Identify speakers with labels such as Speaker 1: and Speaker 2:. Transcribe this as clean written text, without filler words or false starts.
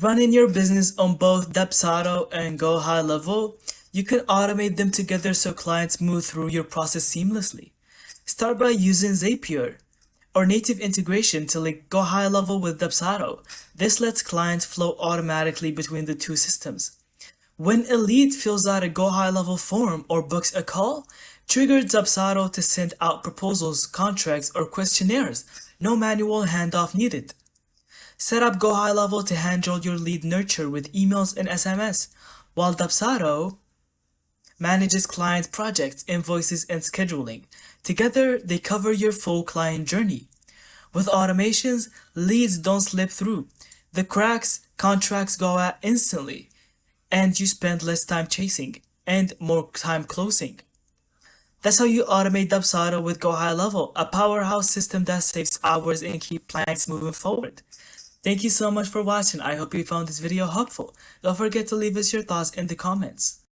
Speaker 1: Running your business on both Dubsado and GoHighLevel, you can automate them together so clients move through your process seamlessly. Start by using Zapier or native integration to link GoHighLevel with Dubsado. This lets clients flow automatically between the two systems. When a lead fills out a GoHighLevel form or books a call, trigger Dubsado to send out proposals, contracts, or questionnaires. No manual handoff needed. Set up GoHighLevel to handle your lead nurture with emails and SMS, while Dubsado manages client projects, invoices, and scheduling. Together, they cover your full client journey. With automations, leads don't slip through. The cracks, contracts go out instantly, and you spend less time chasing and more time closing. That's how you automate Dubsado with GoHighLevel, a powerhouse system that saves hours and keeps clients moving forward. Thank you so much for watching. I hope you found this video helpful. Don't forget to leave us your thoughts in the comments.